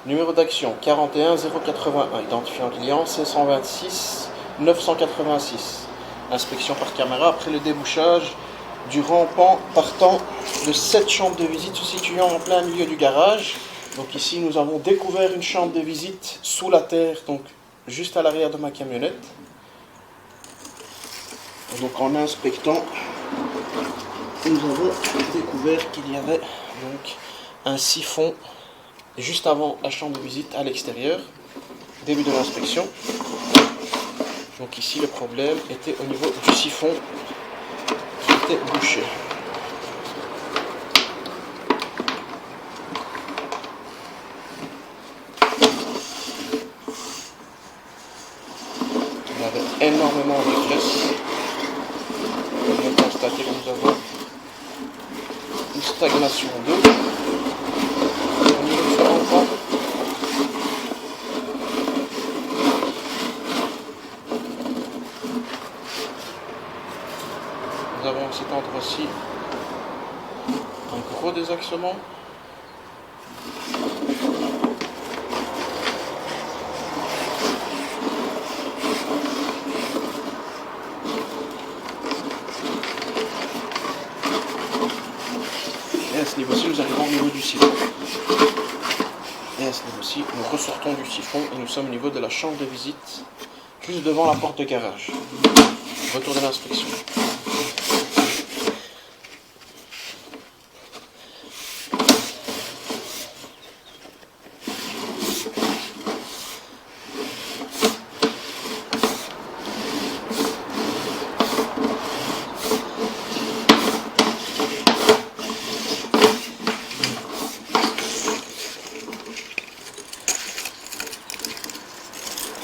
Numéro d'action 41 081, identifiant client C126 986. Inspection par caméra après le débouchage du rampant partant de cette chambre de visite se situant en plein milieu du garage. Donc ici nous avons découvert une chambre de visite sous la terre, donc juste à l'arrière de ma camionnette. Donc en inspectant, nous avons découvert qu'il y avait donc un siphon juste avant la chambre de visite à l'extérieur. Début de l'inspection. Donc ici le problème était au niveau du siphon qui était bouché. Il y avait énormément de graisse. On peut constater que nous avons une stagnation d'eau au niveau de ce rampant. Nous avons à cet endroit-ci un gros désaxement. Et à ce niveau-ci, nous arrivons au niveau du siphon. Et à ce niveau-ci, nous ressortons du siphon et nous sommes au niveau de la chambre de visite, juste devant la porte de garage. Retour de l'inspection.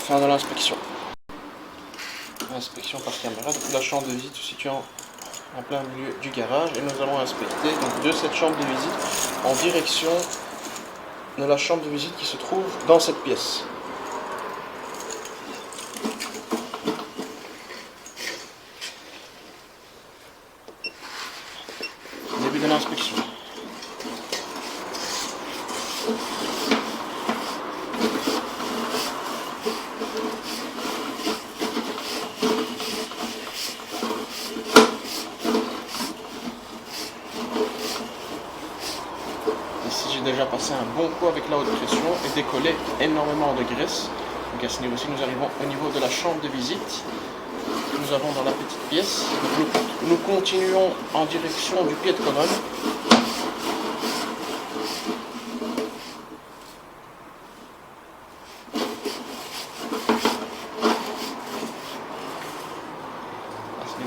Fin de l'inspection. Inspection par caméra depuis la chambre de visite se situant en plein milieu du garage et nous allons inspecter donc de cette chambre de visite en direction de la chambre de visite qui se trouve dans cette pièce. Début de l'inspection. Ici j'ai déjà passé un bon coup avec la haute pression et décollé énormément de graisse. Donc à ce niveau-ci nous arrivons au niveau de la chambre de visite. Nous avons dans la petite pièce. Donc nous continuons en direction du pied de colonne.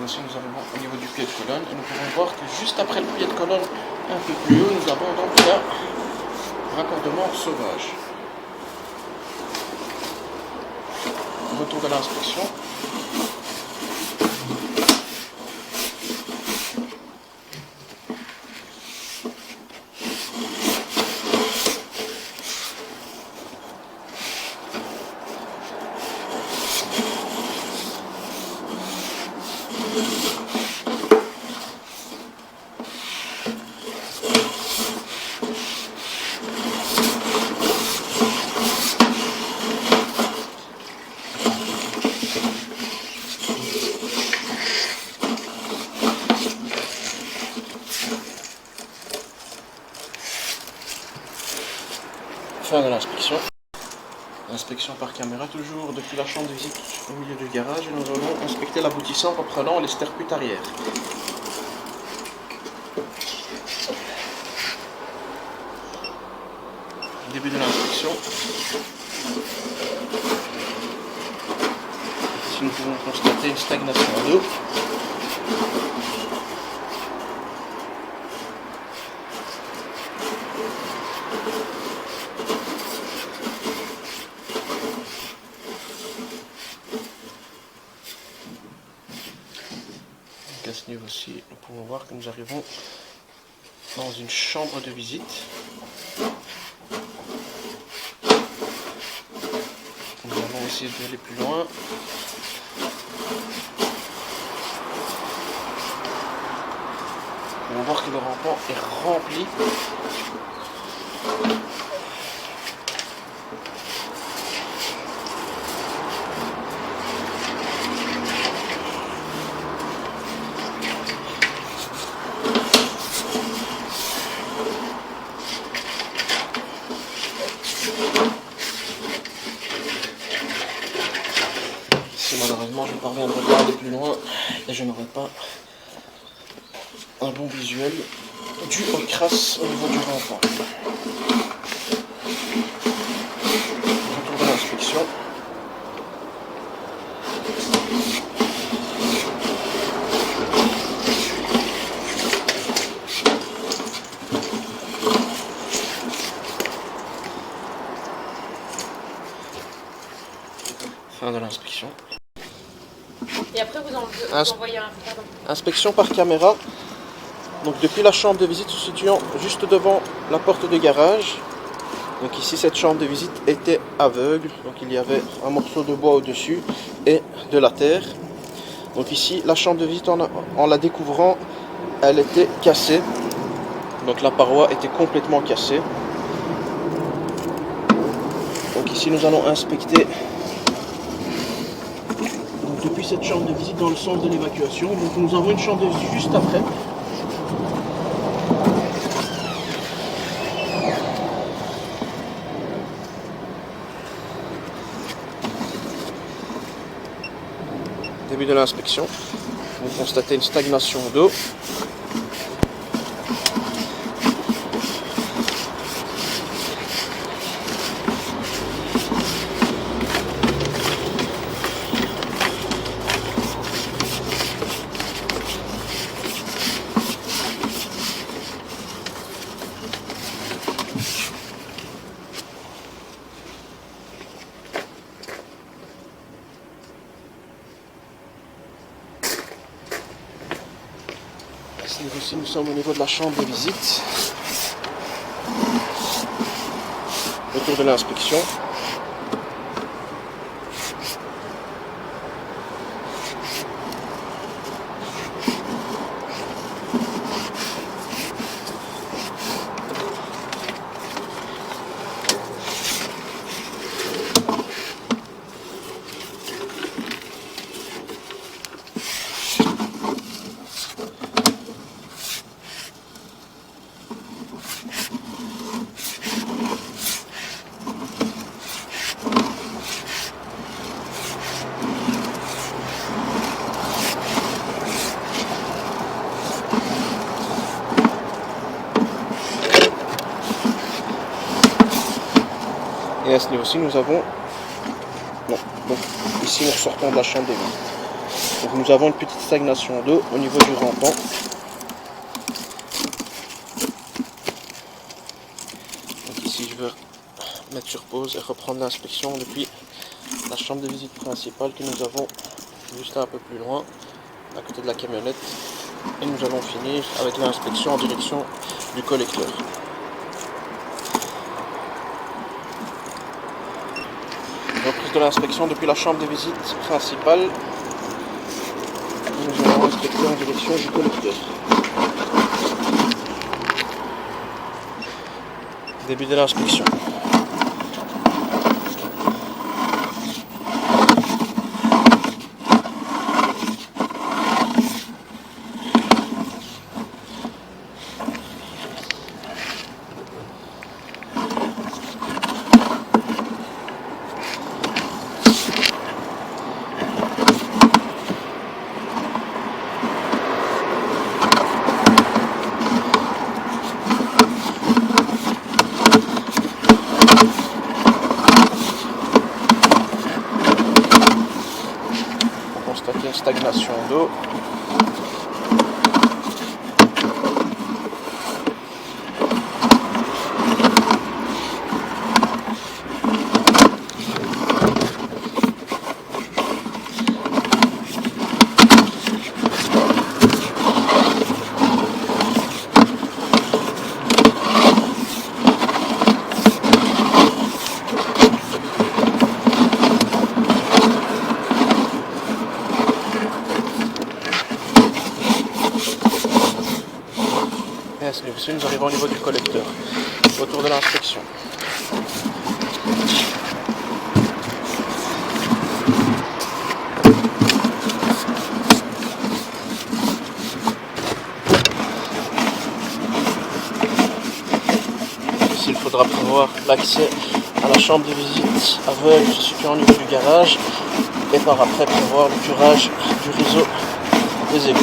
Aussi nous arrivons au niveau du pied de colonne et nous pouvons voir que juste après le pied de colonne un peu plus haut nous avons donc là raccordement sauvage. Retour de l'inspection. Fin de l'inspection. Inspection par caméra toujours depuis la chambre de visite au milieu du garage et nous allons inspecter l'aboutissant en reprenant les sterputes arrière. Début de l'inspection. Ici nous pouvons constater une stagnation d'eau. À ce niveau-ci, nous pouvons voir que nous arrivons dans une chambre de visite. Nous allons essayer d'aller plus loin. On va voir que le rampant est rempli. parviendrai pas à aller plus loin et je n'aurai pas un bon visuel dû aux crasses au niveau du rempart. Retour de l'inspection. Fin de l'inspection. Et après vous envoyez un... Pardon. Inspection par caméra. Donc depuis la chambre de visite se situant juste devant la porte de garage. Donc ici cette chambre de visite était aveugle. Donc il y avait un morceau de bois au-dessus et de la terre. Donc ici la chambre de visite en la découvrant, elle était cassée. Donc la paroi était complètement cassée. Donc ici nous allons inspecter depuis cette chambre de visite dans le sens de l'évacuation. Donc nous avons une chambre de visite juste après. Début de l'inspection. Vous constatez une stagnation d'eau. Ici nous sommes au niveau de la chambre de visite. Autour de l'inspection. Et à ce niveau-ci, nous avons... Non, donc ici nous sortons de la chambre de visite. Donc nous avons une petite stagnation d'eau au niveau du rampant. Donc ici je vais mettre sur pause et reprendre l'inspection depuis la chambre de visite principale que nous avons juste un peu plus loin, à côté de la camionnette. Et nous allons finir avec l'inspection en direction du collecteur. Reprise de l'inspection depuis la chambre de visite principale. Nous allons inspecter en direction du collecteur. Début de l'inspection. Constater une stagnation d'eau. Ici, nous arrivons au niveau du collecteur, autour de l'inspection. Ici, il faudra prévoir l'accès à la chambre de visite aveugle se situant au niveau du garage. et par après prévoir le curage du réseau des égouts.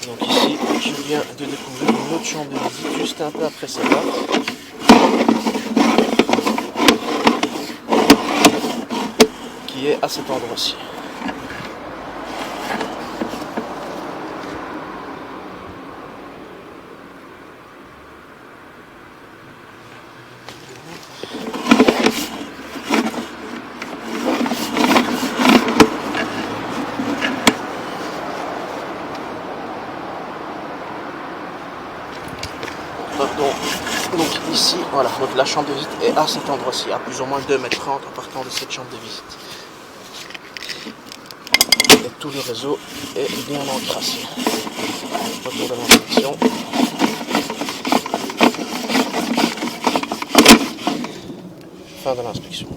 Donc ici, je viens de découvrir une autre chambre de visite juste un peu après celle-là. Qui est à cet endroit-ci. Pardon. Donc ici, voilà, donc la chambre de visite est à cet endroit-ci, à plus ou moins 2,30 m en partant de cette chambre de visite. Et tout le réseau est bien encrassé. Retour de l'inspection. Fin de l'inspection.